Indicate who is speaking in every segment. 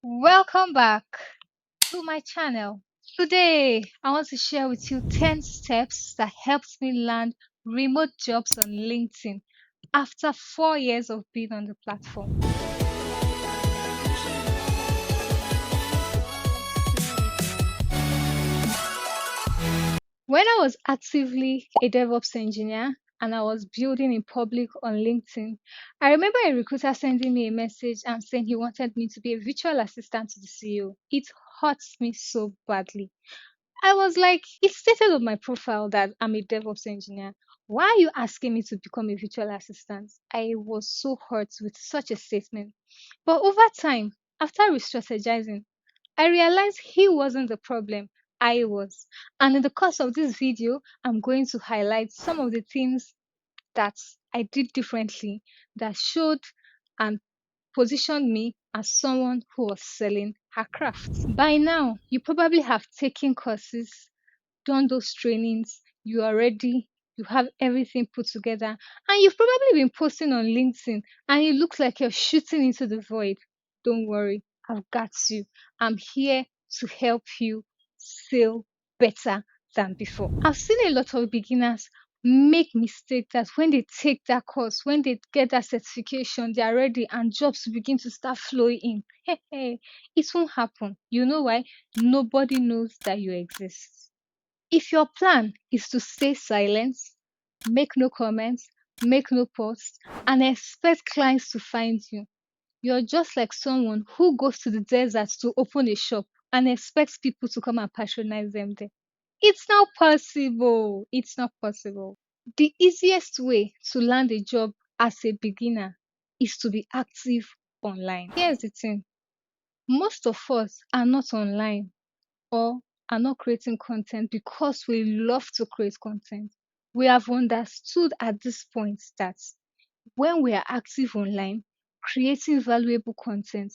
Speaker 1: Welcome back to my channel. Today, I want to share with you 10 steps that helped me land remote jobs on LinkedIn after 4 years of being on the platform. When I was actively a DevOps engineer and I was building in public on LinkedIn, I remember a recruiter sending me a message and saying he wanted me to be a virtual assistant to the CEO. It hurts me so badly. I was like, it stated on my profile that I'm a DevOps engineer. Why are you asking me to become a virtual assistant? I was so hurt with such a statement. But over time, after re strategizing, I realized he wasn't the problem, I was. And in the course of this video, I'm going to highlight some of the things that I did differently that showed and positioned me as someone who was selling her craft. By now, you probably have taken courses, done those trainings, you are ready, you have everything put together, and you've probably been posting on LinkedIn and it looks like you're shooting into the void. Don't worry, I've got you. I'm here to help you sail better than before. I've seen a lot of beginners make mistake that when they take that course, when they get that certification, they are ready and jobs begin to start flowing in. Hey, it won't happen. You know why? Nobody knows that you exist. If your plan is to stay silent, make no comments, make no posts, and expect clients to find you, you're just like someone who goes to the desert to open a shop and expects people to come and patronize them there. It's not possible. It's not possible. The easiest way to land a job as a beginner is to be active online. Here's the thing, most of us are not online or are not creating content because we love to create content. We have understood at this point that when we are active online, creating valuable content,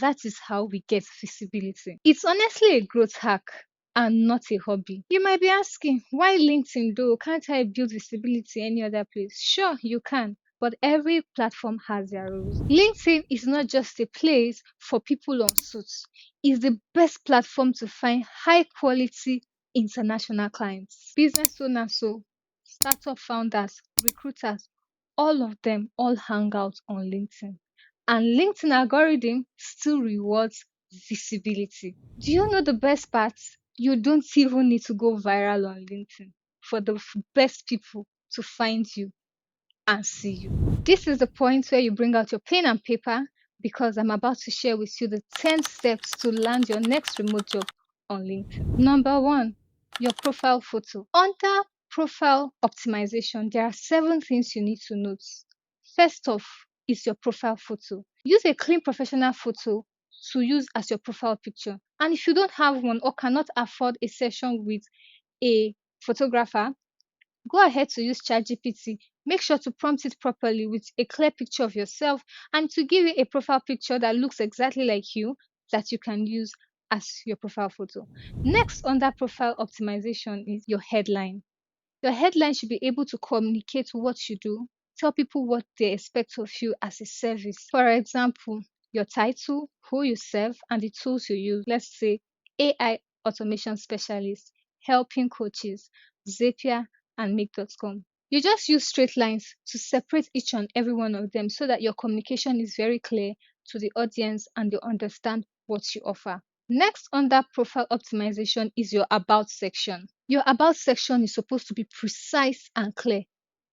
Speaker 1: that is how we get visibility. It's honestly a growth hack and not a hobby. You might be asking, why LinkedIn though? Can't I build visibility any other place? Sure, you can. But every platform has their rules. LinkedIn is not just a place for people on suits. It's the best platform to find high quality international clients. Business owners, so startup founders, recruiters, all of them all hang out on LinkedIn. And LinkedIn algorithm still rewards visibility. Do you know the best part? You don't even need to go viral on LinkedIn for the best people to find you and see you. This is the point where you bring out your pen and paper because I'm about to share with you the 10 steps to land your next remote job on LinkedIn. Number one, your profile photo. Under profile optimization, there are 7 things you need to note. First off is your profile photo. Use a clean professional photo to use as your profile picture. And if you don't have one or cannot afford a session with a photographer, go ahead to use ChatGPT. Make sure to prompt it properly with a clear picture of yourself and to give you a profile picture that looks exactly like you that you can use as your profile photo. Next, under profile optimization is your headline. Your headline should be able to communicate what you do, tell people what they expect of you as a service. For example, your title, who you serve, and the tools you use. Let's say AI automation specialist, helping coaches, Zapier, and Make.com. You just use straight lines to separate each and every one of them so that your communication is very clear to the audience and they understand what you offer. Next, under profile optimization is your about section. Your about section is supposed to be precise and clear.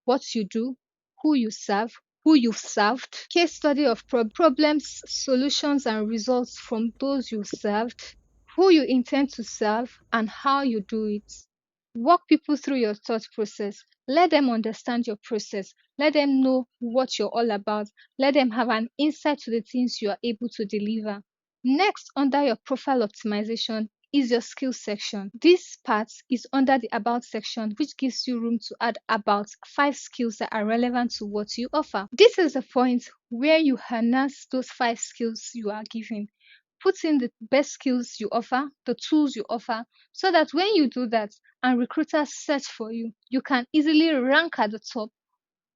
Speaker 1: What you do, who you serve, who you've served, case study of problems, solutions, and results from those you served, who you intend to serve, and how you do it. Walk people through your thought process. Let them understand your process. Let them know what you're all about. Let them have an insight to the things you are able to deliver. Next, under your profile optimization is your skills section. This part is under the about section, which gives you room to add about 5 skills that are relevant to what you offer. This is the point where you harness those 5 skills you are given. Put in the best skills you offer, the tools you offer, so that when you do that and recruiters search for you, you can easily rank at the top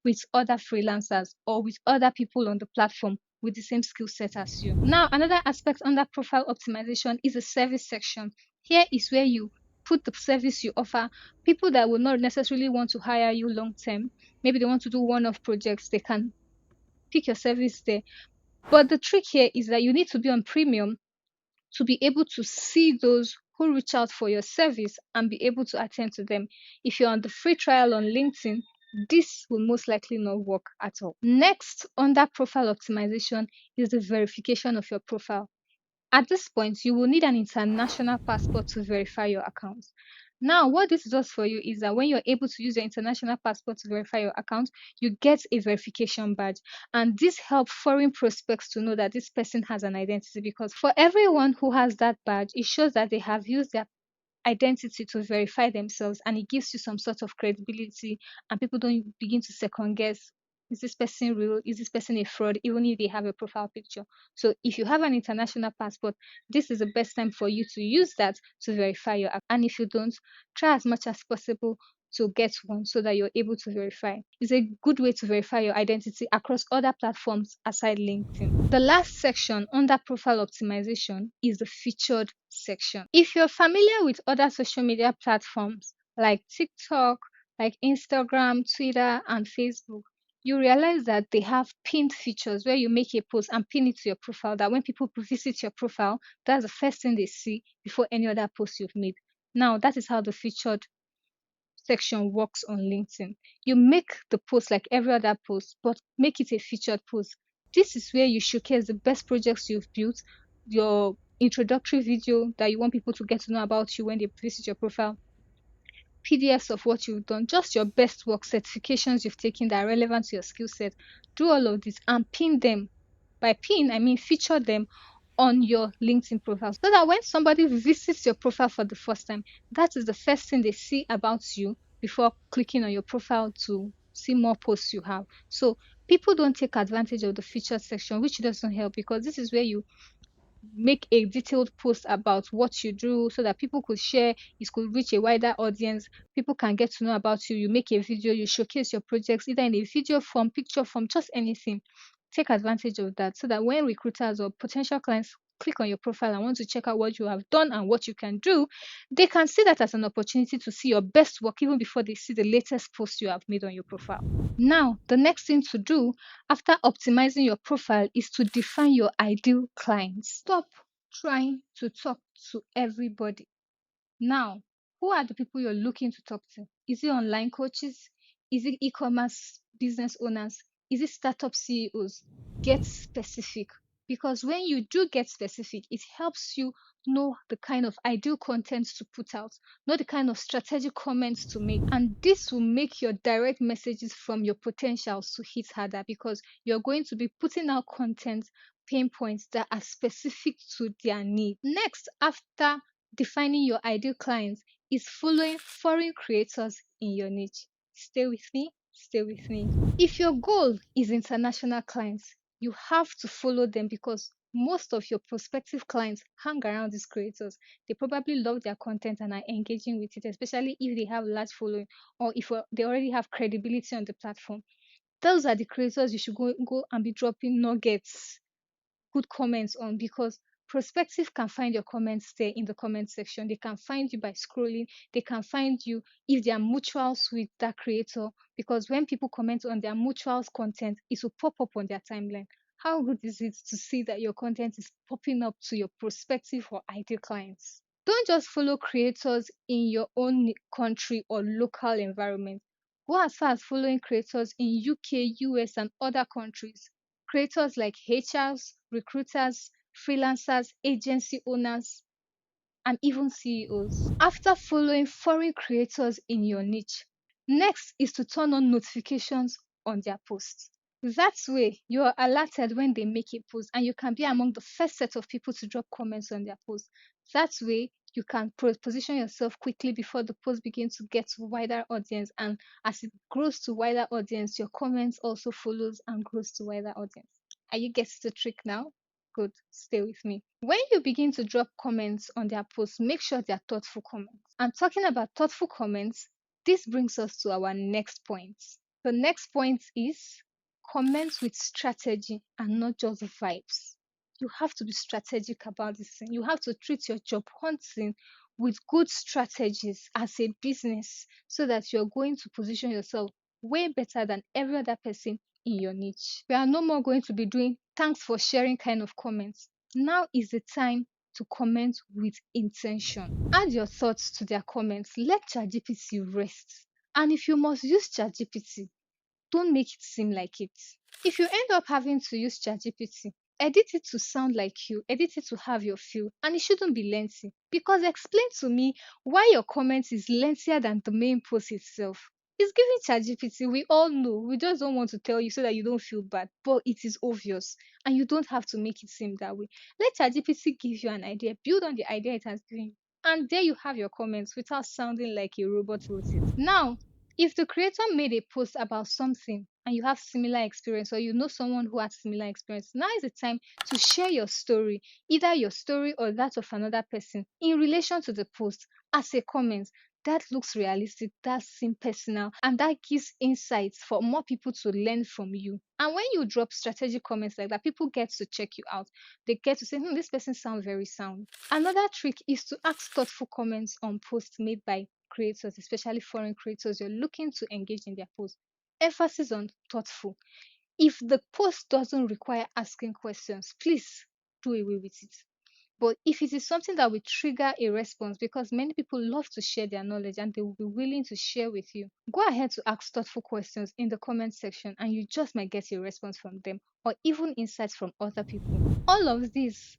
Speaker 1: with other freelancers or with other people on the platform with the same skill set as you. Now, another aspect under profile optimization is the service section. Here is where you put the service you offer. People that will not necessarily want to hire you long term, maybe they want to do one-off projects, they can pick your service there. But the trick here is that you need to be on premium to be able to see those who reach out for your service and be able to attend to them. If you're on the free trial on LinkedIn, this will most likely not work at all. Next, under profile optimization is the verification of your profile. At this point, you will need an international passport to verify your account. Now, what this does for you is that when you're able to use your international passport to verify your account, you get a verification badge. And this helps foreign prospects to know that this person has an identity, because for everyone who has that badge, it shows that they have used their identity to verify themselves, and it gives you some sort of credibility, and people don't begin to second guess, is this person real, is this person a fraud, even if they have a profile picture. So if you have an international passport, this is the best time for you to use that to verify your account. And if you don't, try as much as possible to get one so that you're able to verify. It's a good way to verify your identity across other platforms aside LinkedIn. The last section under profile optimization is the featured section. If you're familiar with other social media platforms like TikTok, like Instagram, Twitter, and Facebook, you realize that they have pinned features where you make a post and pin it to your profile, that when people visit your profile, that's the first thing they see before any other post you've made. Now, that is how the featured section works on LinkedIn. You make the post like every other post, but make it a featured post. This is where you showcase the best projects you've built, your introductory video that you want people to get to know about you when they visit your profile, PDFs of what you've done, just your best work, certifications you've taken that are relevant to your skill set. Do all of this and pin them. By pin, I mean feature them on your LinkedIn profile, so that when somebody visits your profile for the first time, that is the first thing they see about you before clicking on your profile to see more posts you have. So people don't take advantage of the featured section, which doesn't help, because this is where you make a detailed post about what you do so that people could share, it could reach a wider audience, people can get to know about you. You make a video, you showcase your projects either in a video form, picture form, just anything. Take advantage of that so that when recruiters or potential clients click on your profile and want to check out what you have done and what you can do, they can see that as an opportunity to see your best work even before they see the latest post you have made on your profile. Now, the next thing to do after optimizing your profile is to define your ideal clients. Stop trying to talk to everybody. Now, who are the people you're looking to talk to? Is it online coaches? Is it e-commerce business owners? Is it startup CEOs? Get specific, because when you do get specific, it helps you know the kind of ideal content to put out, know the kind of strategic comments to make. And this will make your direct messages from your potentials to hit harder, because you're going to be putting out content pain points that are specific to their need. Next, after defining your ideal clients, is following foreign creators in your niche. Stay with me, stay with me. If your goal is international clients, you have to follow them, because most of your prospective clients hang around these creators. They probably love their content and are engaging with it, especially if they have large following or if they already have credibility on the platform. Those are the creators you should go and be dropping nuggets, good comments on, because prospective can find your comments there in the comment section. They can find you by scrolling. They can find you if they are mutuals with that creator, because when people comment on their mutuals content, it will pop up on their timeline. How good is it to see that your content is popping up to your prospective or ideal clients? Don't just follow creators in your own country or local environment. Go as far as following creators in UK, US, and other countries. Creators like HRs, recruiters, freelancers, agency owners, and even CEOs. After following foreign creators in your niche, next is to turn on notifications on their posts. That way, you are alerted when they make a post, and you can be among the first set of people to drop comments on their post. That way, you can position yourself quickly before the post begins to get to wider audience, and as it grows to wider audience, your comments also follows and grows to wider audience. Are you getting the trick now? Good, stay with me. When you begin to drop comments on their posts, make sure they are thoughtful comments. And talking about thoughtful comments, this brings us to our next point. The next point is Comment with strategy and not just vibes. You have to be strategic about this thing. You have to treat your job hunting with good strategies as a business so that you're going to position yourself way better than every other person in your niche. We are no more going to be doing thanks for sharing kind of comments. Now is the time to comment with intention. Add your thoughts to their comments. Let ChatGPT rest. And if you must use ChatGPT, don't make it seem like it. If you end up having to use ChatGPT, edit it to sound like you, edit it to have your feel, and it shouldn't be lengthy. Because explain to me why your comment is lengthier than the main post itself. It's giving ChatGPT, we all know. We just don't want to tell you so that you don't feel bad, but it is obvious, and you don't have to make it seem that way. Let ChatGPT give you an idea, build on the idea it has given you, and there you have your comments without sounding like a robot wrote it. Now, if the creator made a post about something and you have similar experience or you know someone who has similar experience, now is the time to share your story, either your story or that of another person in relation to the post as a comment. That looks realistic, that seems personal, and that gives insights for more people to learn from you. And when you drop strategic comments like that, people get to check you out. They get to say, this person sounds very sound. Another trick is to ask thoughtful comments on posts made by creators, especially foreign creators, you're looking to engage in their post. Emphasis on thoughtful. If the post doesn't require asking questions, please do away with it. But if it is something that will trigger a response, because many people love to share their knowledge and they will be willing to share with you, go ahead to ask thoughtful questions in the comment section and you just might get a response from them or even insights from other people. All of this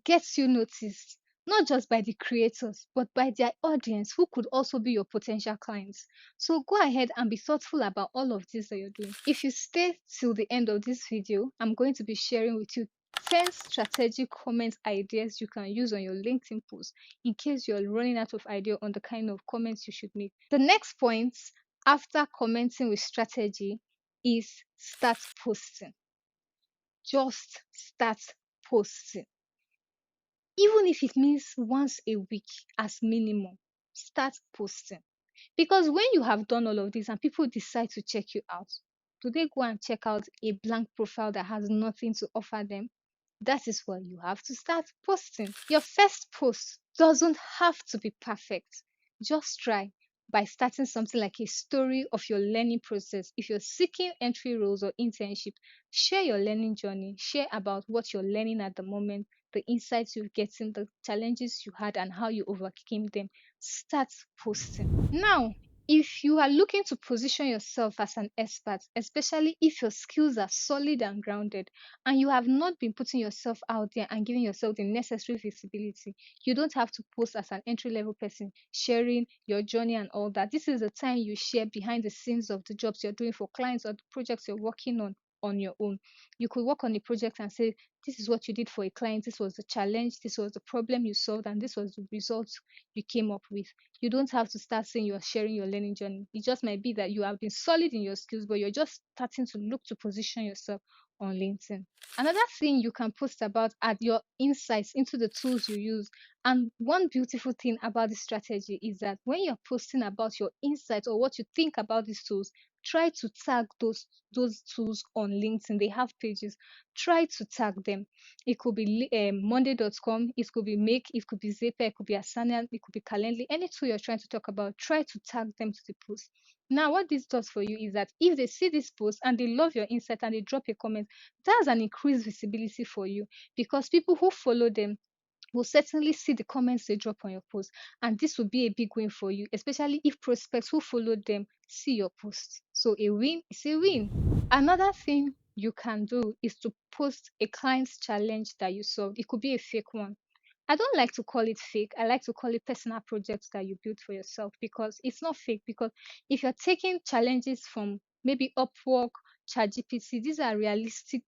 Speaker 1: gets you noticed, not just by the creators, but by their audience who could also be your potential clients. So go ahead and be thoughtful about all of this that you're doing. If you stay till the end of this video, I'm going to be sharing with you 10 strategic comment ideas you can use on your LinkedIn post in case you're running out of idea on the kind of comments you should make. The next point after commenting with strategy is start posting. Just start posting. Even if it means once a week as minimum, start posting. Because when you have done all of this and people decide to check you out, do they go and check out a blank profile that has nothing to offer them? That is why you have to start posting. Your first post doesn't have to be perfect. Just try by starting something like a story of your learning process. If you're seeking entry roles or internship, share your learning journey, share about what you're learning at the moment, the insights you're getting, the challenges you had, and how you overcame them. Start posting. Now, if you are looking to position yourself as an expert, especially if your skills are solid and grounded, and you have not been putting yourself out there and giving yourself the necessary visibility, you don't have to post as an entry level person, sharing your journey and all that. This is the time you share behind the scenes of the jobs you're doing for clients or the projects you're working on your own. You could work on a project and say, this is what you did for a client, this was the challenge, this was the problem you solved, and this was the results you came up with. You don't have to start saying you're sharing your learning journey. It just might be that you have been solid in your skills, but you're just starting to look to position yourself on LinkedIn. Another thing you can post about are your insights into the tools you use. And one beautiful thing about this strategy is that when you're posting about your insights or what you think about these tools, try to tag those tools on LinkedIn. They have pages. Try to tag them. It could be monday.com, it could be Make, it could be Zapier, it could be Asana, it could be Calendly. Any tool you're trying to talk about, try to tag them to the post. Now, what this does for you is that if they see this post and they love your insight and they drop a comment, that's an increased visibility for you because people who follow them will certainly see the comments they drop on your post. And this will be a big win for you, especially if prospects who followed them see your post. So a win is a win. Another thing you can do is to post a client's challenge that you solved. It could be a fake one. I don't like to call it fake. I like to call it personal projects that you build for yourself because it's not fake. Because if you're taking challenges from maybe Upwork, ChatGPT, these are realistic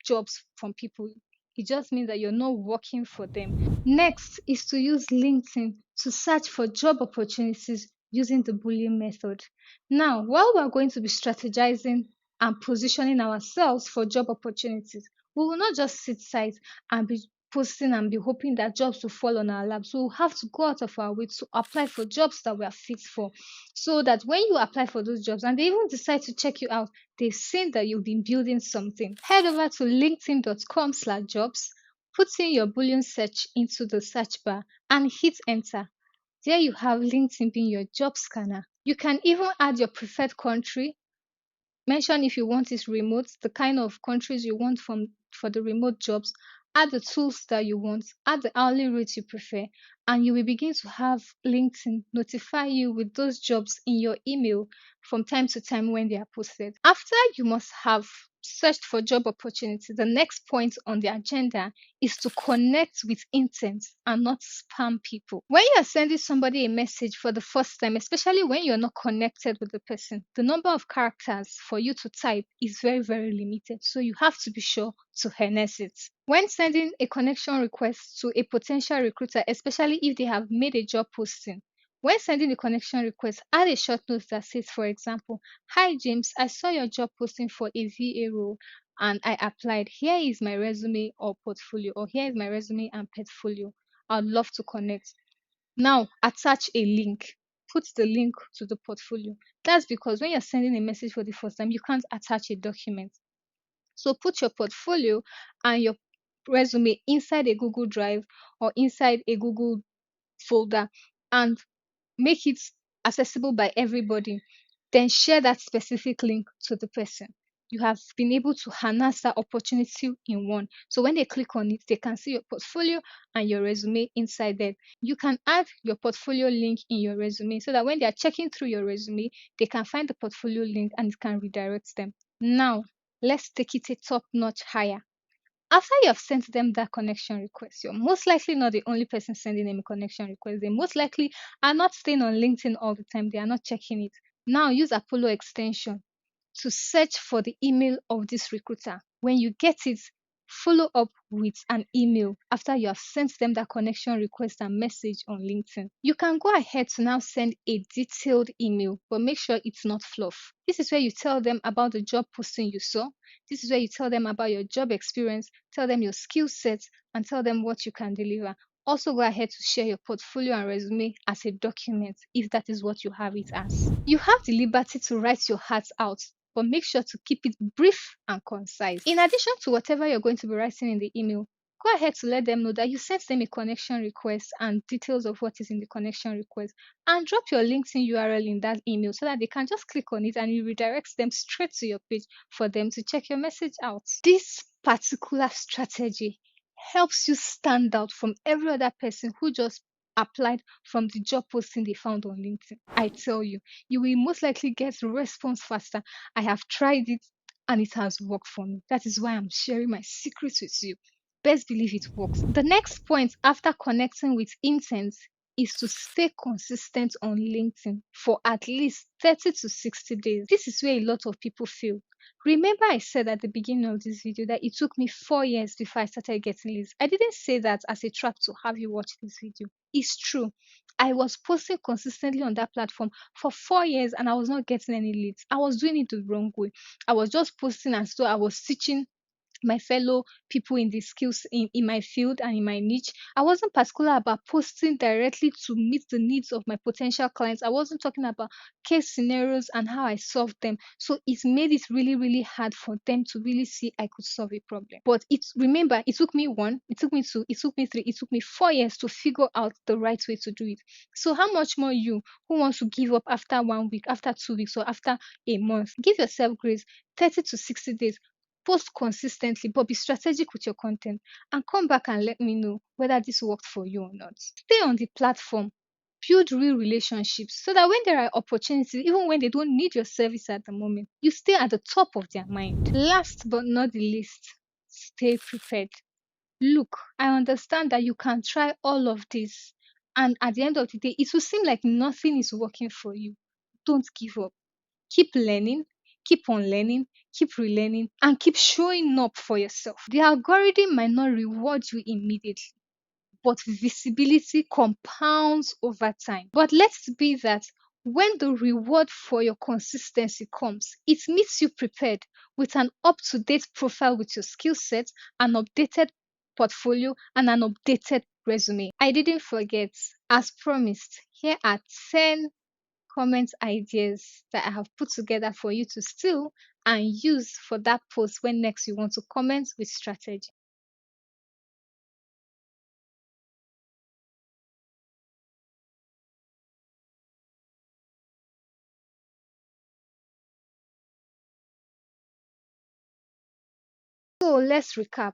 Speaker 1: jobs from people. It just means that you're not working for them. Next is to use LinkedIn to search for job opportunities using the Boolean method. Now, while we're going to be strategizing and positioning ourselves for job opportunities, we will not just sit tight and be posting and be hoping that jobs will fall on our laps. So we have to go out of our way to apply for jobs that we are fit for. So that when you apply for those jobs and they even decide to check you out, they've seen that you've been building something. Head over to linkedin.com/jobs, put in your Boolean search into the search bar and hit enter. There you have LinkedIn being your job scanner. You can even add your preferred country. Mention if you want it remote, the kind of countries you want for the remote jobs, add the tools that you want, add the hourly rate you prefer, and you will begin to have LinkedIn notify you with those jobs in your email from time to time when they are posted. After you must have searched for job opportunity, the next point on the agenda is to connect with intent and not spam people. When you are sending somebody a message for the first time, especially when you're not connected with the person, the number of characters for you to type is very, very limited. So you have to be sure to harness it. When sending a connection request to a potential recruiter, especially if they have made a job posting, when sending the connection request, add a short note that says, for example, "Hi James, I saw your job posting for a VA role and I applied. Here is my resume or portfolio, or here is my resume and portfolio. I'd love to connect." Now, attach a link. Put the link to the portfolio. That's because when you're sending a message for the first time, you can't attach a document. So put your portfolio and your resume inside a Google Drive or inside a Google folder and make it accessible by everybody. Then share that specific link to the person. You have been able to harness that opportunity in one. So when they click on it, they can see your portfolio and your resume inside there. You can add your portfolio link in your resume so that when they are checking through your resume, they can find the portfolio link and it can redirect them. Now, let's take it a top notch higher. After you have sent them that connection request, you're most likely not the only person sending them a connection request. They most likely are not staying on LinkedIn all the time. They are not checking it. Now use Apollo extension to search for the email of this recruiter. When you get it, follow up with an email after you have sent them that connection request and message on LinkedIn. You can go ahead to now send a detailed email, but make sure it's not fluff. This is where you tell them about the job posting you saw. This is where you tell them about your job experience, tell them your skill sets, and tell them what you can deliver. Also, go ahead to share your portfolio and resume as a document if that is what you have it as. You have the liberty to write your heart out, but make sure to keep it brief and concise. In addition to whatever you're going to be writing in the email, go ahead to let them know that you sent them a connection request and details of what is in the connection request, and drop your LinkedIn URL in that email so that they can just click on it and it redirects them straight to your page for them to check your message out. This particular strategy helps you stand out from every other person who just applied from the job posting they found on LinkedIn. I tell you, you will most likely get response faster. I have tried it and it has worked for me. That is why I'm sharing my secrets with you. Best believe it works. The next point after connecting with intent is to stay consistent on LinkedIn for at least 30 to 60 days. This is where a lot of people fail. Remember I said at the beginning of this video that it took me 4 years before I started getting leads. I didn't say that as a trap to have you watch this video. It's true. I was posting consistently on that platform for 4 years and I was not getting any leads. I was doing it the wrong way. I was just posting as though I was teaching my fellow people in the skills in my field and in my niche. I wasn't particular about posting directly to meet the needs of my potential clients. I wasn't talking about case scenarios and how I solved them. So it made it really, really hard for them to really see I could solve a problem. But remember, it took me 1, it took me 2, it took me 3, it took me 4 years to figure out the right way to do it. So how much more you who wants to give up after 1 week, after 2 weeks, or after a month? Give yourself grace. 30 to 60 days. Post consistently, but be strategic with your content and come back and let me know whether this worked for you or not. Stay on the platform, build real relationships so that when there are opportunities, even when they don't need your service at the moment, you stay at the top of their mind. Last but not the least, stay prepared. Look, I understand that you can try all of this, and at the end of the day, it will seem like nothing is working for you. Don't give up. Keep learning, keep on learning, keep relearning, and keep showing up for yourself. The algorithm might not reward you immediately, but visibility compounds over time. But let's be that when the reward for your consistency comes, it meets you prepared with an up to date profile with your skill set, an updated portfolio, and an updated resume. I didn't forget. As promised, here are 10 comment ideas that I have put together for you to steal and use for that post when next you want to comment with strategy. So let's recap.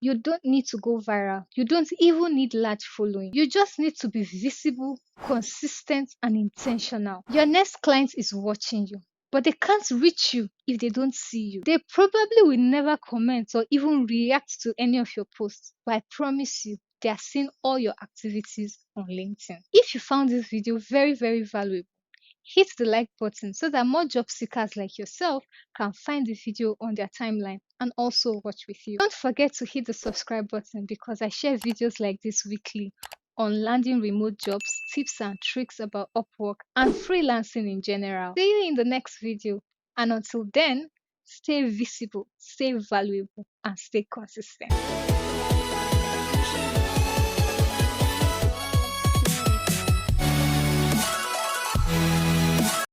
Speaker 1: You don't need to go viral. You don't even need large following. You just need to be visible, consistent, and intentional. Your next client is watching you, but they can't reach you if they don't see you. They probably will never comment or even react to any of your posts, but I promise you, they are seeing all your activities on LinkedIn. If you found this video very, very valuable, hit the like button so that more job seekers like yourself can find the video on their timeline and also watch with you. Don't forget to hit the subscribe button because I share videos like this weekly on landing remote jobs, tips and tricks about Upwork, and freelancing in general. See you in the next video, and until then, stay visible, stay valuable, and stay consistent.